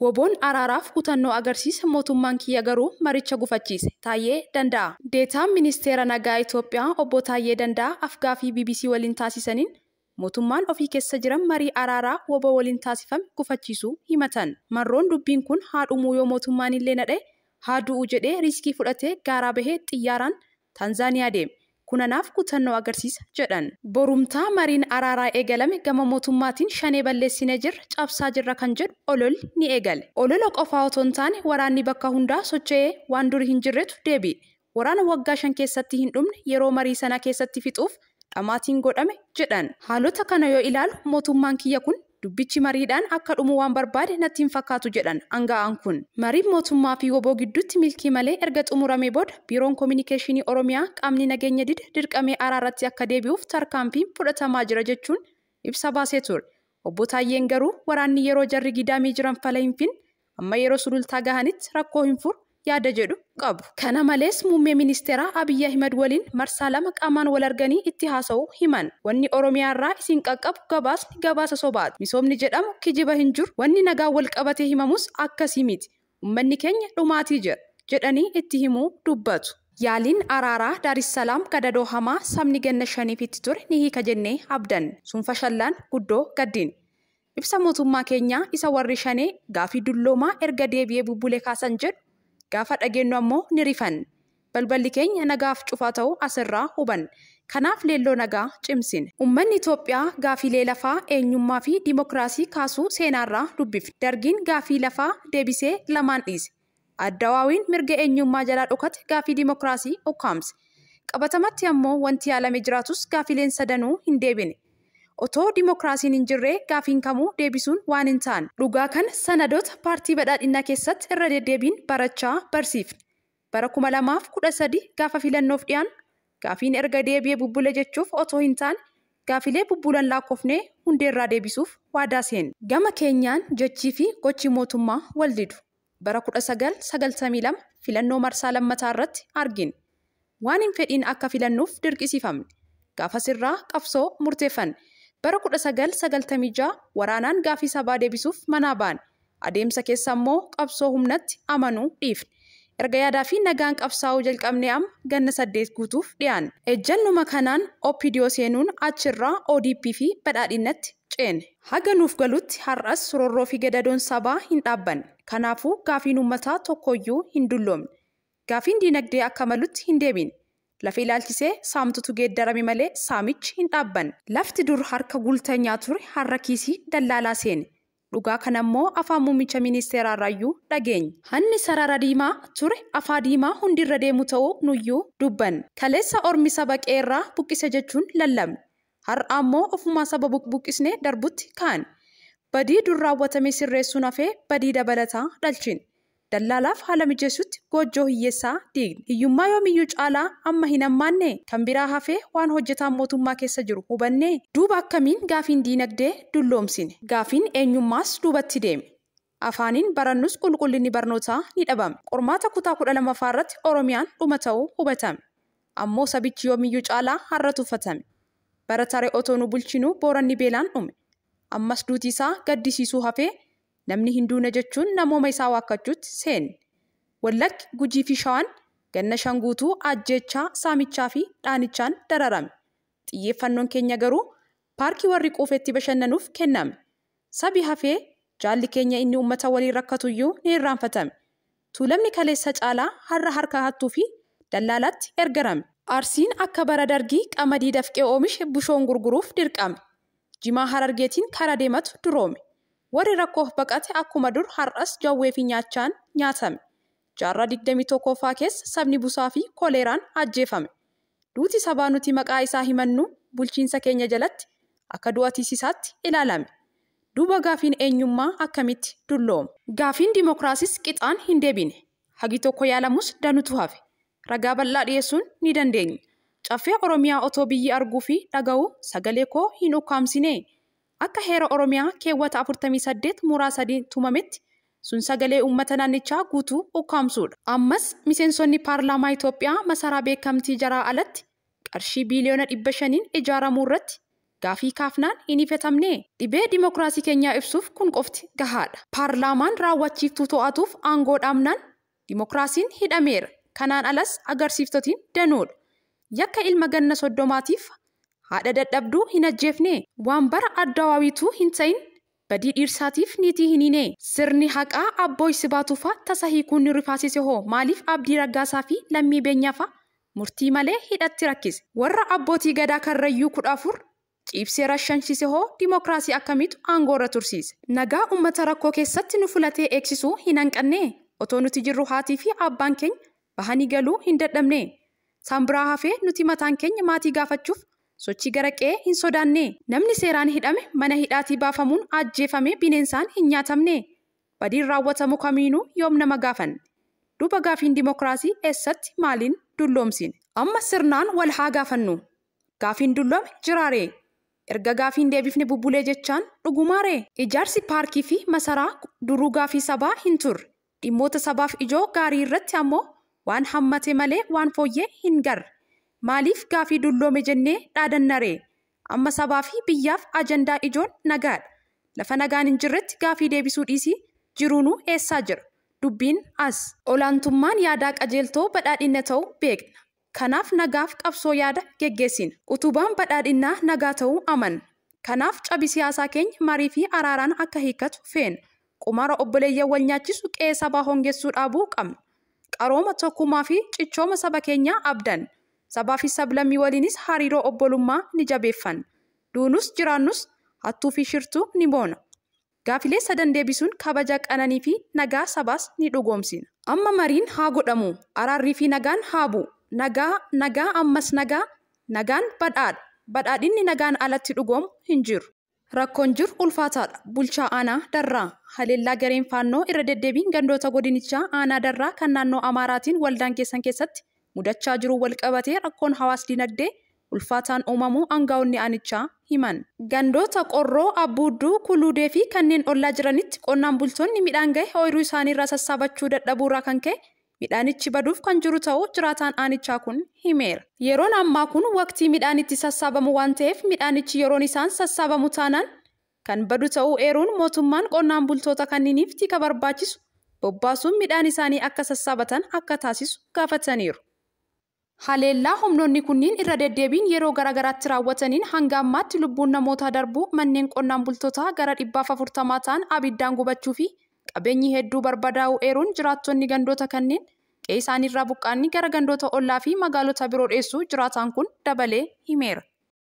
Woboon araaraaf kutannoo agarsiisa mootummaan kiyya garuu maricha gufachiise. Taayyee Danda'a. Deetaan ministeera nagaa Itoophiyaa obbo Taayyee Danda'a Afgaafii BBC waliin taasisaniin mootummaan ofii keessa jiran marii araaraa woboo waliin taasifame gufachiisuu himatan. Marroon dubbiin kun haadhumuu yoo mootummaan illee nadhe haaduu jedhee riiskii fudhatee gaaraa bahee xiyyaaraan Tanzaaniyaa deeme. Kunanaaf kutannoo agarsiisa jedhan. Borumtaa mariin araaraa eegalame gama mootummaatiin shanee balleessinee jirra cabsaa jirra kan jedhu ololli ni eegale. Olola qofaa otoo hin taane waraanni bakka hundaa socho'ee waan durii hin jirretu deebi'e. Waraana waggaa 5 keessatti hin dhumne yeroo marii sana keessatti fixuuf dhamaatiin godhame jedhan. Haalota kana yoo ilaalu mootummaan kiyya kun dubbichi mariidhaan akka dhumu waan barbaade natti hin fakkaatu jedhan aanga'aan kun. Mariin mootummaa fi woboo gidduutti milkii malee erga xumuramee booda biiroon koominikeeshinii Oromiyaa qaamni nageenya dide dirqamee araaratti akka deebi'uuf tarkaanfiin fudhatamaa jira jechuun ibsa baasee ture. Obbo Taayyeen garuu waraanni yeroo jarri gidaamii jiran fala hin finne amma yeroo sulultaa gahanitti rakkoo hin furu yaada jedhu qabu. Kana malees muummee ministeeraa Abiyyi Ahmed waliin marsaa 2 qaamaan wal arganii itti haasa'uu himan. Wanni Oromiyaa irraa isin qaqqabu gabaasa sobaati. Misoomni jedhamu kijiba hin jiru. Wanni nagaa wal qabatee himamus akkasii miti. Uummanni keenya dhumaatii jira jedhanii itti himuu dubbatu. Yaaliin araaraa Daarissalaam gadadoo hamaa sabni ganna 5 itti ture ni hiika jennee abdan. Sunfa shallaan guddoo gaddiin. Ibsa mootummaa keenyaa isa warri shanee gaafii dulloomaa erga deebi'ee bubbulee kaasan jedhu gaafa dhageenyu ammoo ni rifan. Balballi keenya nagaaf cufaa ta'uu asirraa huban. Kanaaf leelloo nagaa cimsine. Uummanni Itoophiyaa gaafiilee lafaa eenyummaa fi dimokiraasii kaasuu seenaarraa dubbifne. Dargiin gaafii lafaa deebisee lamaan dhiise. Addawaawiin mirga eenyummaa jalaa dhokate gaafii dimokiraasii ukkaamse. Qabatamatti ammoo wanti yaalame jiraatus gaafiileen sadanuu hin deebine. Otoo dimokiraasiin hin jirree gaafiin kamuu deebisuun waan hin taane. Dhugaa kana sanadoota paartii badhaadhinaa keessatti irra deddeebiin barachaa barsiifne. Bara 2013 gaafa filannoof dhiyaan gaafiin erga deebi'ee bubbule jechuuf otoo hin taane gaafilee bubbulan lakkoofnee hundeerraa deebisuuf waadaa seenne. Gama keenyaan jechii fi gochi mootummaa wal didu. Bara 1992 filannoo marsaa lammataa irratti argine. Waan hin fedhiin akka filannuuf dirqisiifamne. Gaafa sirraa qabsoo murteeffanne. Bara 1996 waraanaan gaafii sabaa deebisuuf manaa baane. Adeemsa keessa immoo qabsoo humnatti amanuu dhiifne. Erga yaadaa fi nagaan qabsaa'uu jalqabnee amma ganna 8 guutuuf dhiyaanne. Ejjannuma kanaan OPDO seenuun achirraa ODP fi badhaadhinatti ceene. Haga nuuf galutti har'as roorroo fi gadadoon sabaa hin dhaabbanne. Kanaafuu gaafiin uummataa tokkoyyuu hin dulloomne. Gaafiin diinagdee akka malutti hin deebine. Lafa ilaalchisee saamtutu geeddarame malee saamichi hin dhaabbanne. Lafti dur harka gultanyaa ture har'a kiisii dallaalaa seene. Dhugaa kanammoo afaan muummicha ministeeraa irraayyuu dhageenya. Hanni sarara diimaa ture afaa diimaa hundirra deemu ta'uu nuyyuu dubbanne. Kaleessa ormi saba qeerraa buqqise jechuun lallabne. Har'a ammoo ofumaa saba buqqisnee darbutti kaane. Badii dur raawwatame sirreessuun hafee badii dabalataa dhalchine. Dallaalaaf haala mijeessutti goojjoo hiyyeessaa diigne. Hiyyummaa yoomiyyuu caalaa amma hin hammaanne kan biraa hafee waan hojjetaan mootummaa keessa jiru hubanne. Duuba akkamiin gaafiin diinagdee dulloomsine. Gaafiin eenyummaas duubatti deeme. Afaaniin barannus qulqullinni barnootaa ni dhabame. Qormaata kutaa 12ffaa irratti Oromiyaan dhuma ta'uu hubatame. Ammoo sabichi yoomiyyuu caalaa har'a tuffatame. Barataree otoo nu bulchinuu booranni beelaan dhume. Ammas duuti isaa gaddisiisuu hafee namni hin duune jechuun namooma isaa waakkachuutti seenne. Wallaggi Gujii fi Shawaan ganna 5 guutuu ajjeechaa saamichaa fi dhaanichaan dararame. Xiyyeeffannoon keenya garuu paarkii warri quufeetti bashannanuuf kenname. Sabi hafee jaalli keenya inni uummata waliin rakkatuyyuu ni irraanfatame. Tuulamni kaleessa caalaa har'a harka hattuu fi dallaalaatti ergarame. Arsiin akka bara dargii qamadii dafqee oomishe bushoon gurguruuf dirqame. Jimaa Harargeetiin karaa deematu duroome. Warri rakkoof baqate akkuma dur har'as jawwee fi nyaachaan nyaatame. Jaarraa 21ffaa keessa sabni busaa fi koleeraan ajjeefame. Duuti sabaa nuti maqaa isaa himannu bulchiinsa keenya jalatti akka du'atiisisaatti ilaalame. Duuba gaafiin eenyummaa akkamitti dulloome. Gaafiin dimokiraasiis qixaan hin deebine. Hagi tokko yaalamus danutu hafe. Ragaa bal'aa dhiyeessuun ni dandeenya. Caffee Oromiyaa otoo biyyi arguu fi dhaga'uu sagalee koo hin ukkaamsine. Akka heera Oromiyaa keewwata 48 muraa 3 tumametti sun sagalee uummata naannichaa guutuu ukkaamsuudha. Ammas miseensonni paarlaamaa Itoophiyaa masaraa beekamtii jaraa alatti qarshii biiliyoona 500 ijaaramuu irratti Gaafii kaafnaan hin ifatamne. Dhibee dimokiraasii keenyaa ibsuuf kun qofti gahaadha. Paarlaamaan raawwachiiftuu to'atuuf aangoo dhaabnaan dimokiraasiin hidhameera. Kanaan alas agarsiiftotiin danuudha. Yakka ilma ganna 30tiif haadha dadhabduu hin ajjeefne. Waan bara addawaawiituu hin ta'in badii dhiirsaatiif niitii hin hine. Sirni haqaa abbooy sibaatuufaa tasa hiikuun ni rifaasise hoo maaliif Abdii Raggaasaa fi Lammii Beenyaafaa murtii malee hidhatti rakkise. Warra abbootii gadaa Karrayyuu 14 ciibsee rashanshise hoo dimokiraasii akkamiitu aangoorra tursiise. Nagaa uummata rakkoo keessatti nu filatee eegsisuu hin hanqanne. Otoo nuti jirru haatii fi abbaan keenya bahanii galuu hin dadhabne. Sambiraa hafee nuti mataan keenya maatii gaafachuuf sochii gara qe'ee hin sodaanne. Namni seeraan hidhame mana hidhaatii baafamuun ajjeefame bineensaan hin nyaatamne. Badiin raawwatamu kamiinuu yoom nama gaafanne. Duuba gaafiin dimokiraasii eessatti maaliin dulloomsine. Amma sirnaan wal haa gaafannu. Gaafiin dulloome jiraaree. Erga gaafiin deebifne bubbulee jechaan dhugumaaree. Ijaarsi paarkii fi masaraa duruu gaafii sabaa hin turre. Dhimmoota sabaaf ijoo gaarii irratti ammoo waan hammate malee waan fooyyee hin garre. Maaliif gaafii dulloome jennee dhaadannaree? Amma sabaa fi biyyaaf ajandaa ijoon nagaadha. Lafa nagaan hin jirretti gaafii deebisuu dhiisii jiruunuu eessaa jira? Dubbiin as. Olaantummaan yaadaa qajeeltoo badhaadhina ta'uu beekna. Kanaaf nagaaf qabsoo yaada geggeessina. Utubaan badhaadhinaa nagaa ta'uu amanna. Kanaaf cabi siyaasaa keenya marii fi araaraan akka hiikkatu feena. Qumara obboleeyyan wal nyaachisu qe'ee sabaa hongeessuu dhaabuu qabna. Qarooma tokkummaa fi cichooma saba keenyaa abdan. Sabaa fi sablammii waliinis hariiroo obbolummaa ni jabeeffanna. Duunus jiraannus hattuu fi shirtuu ni boona. Gaafilee sadan deebisuun kabaja qananii fi nagaa sabaas ni dhugoomsina. Amma mariin haa godhamu. Araarrii fi nagaan haa bu'u. Nagaa ammas nagaan badhaadha. Badhaadhinni nagaan alatti dhugoomu hin jiru. Rakkoon jiru ulfaataadha. Bulchaa aanaa Darraa. Haleellaa gareen faannoo irra deddeebiin gandoota godinichaa aanaa Darraa kan naannoo Amaaraatiin waldaan keessatti mudachaa jiru wal qabatee rakkoon hawaas dinagdee ulfaataan uumamuu aangaa'onni aanichaa himan. Gandoota Qorroo, Abbuudduu, Kuluudee fi kanneen ollaa jiranitti qonnaan bultoonni midhaan gahe ooyiruu isaanii irraa sassaabachuu dadhabuurraa kan ka'e midhaanichi baduuf kan jiru ta'uu jiraataan aanichaa kun himeera. Yeroon ammaa kun waqtii midhaan itti sassaabamu waan ta'eef midhaanichi yeroon isaan sassaabamu taanaan kan badu ta'uu eeruun mootummaan qonnaan bultoota kanniiniif tika barbaachisu bobbaasuun midhaan isaanii akka sassaabatan akka taasisu gaafataniiru. Haleellaa humnoonni kunniin irra deddeebiin yeroo garaagaraatti raawwataniin hanga ammaatti lubbuun namootaa darbuu manneen qonnaan bultootaa gara 440 ta'an abiddaan gubachuu fi qabeenyi hedduu barbadaa'uu eeruun jiraattonni gandoota kanneen qe'ee isaaniirraa buqqaanii gara gandoota ollaa fi magaalota biroo dheessuu jiraataan kun dabalee himeera.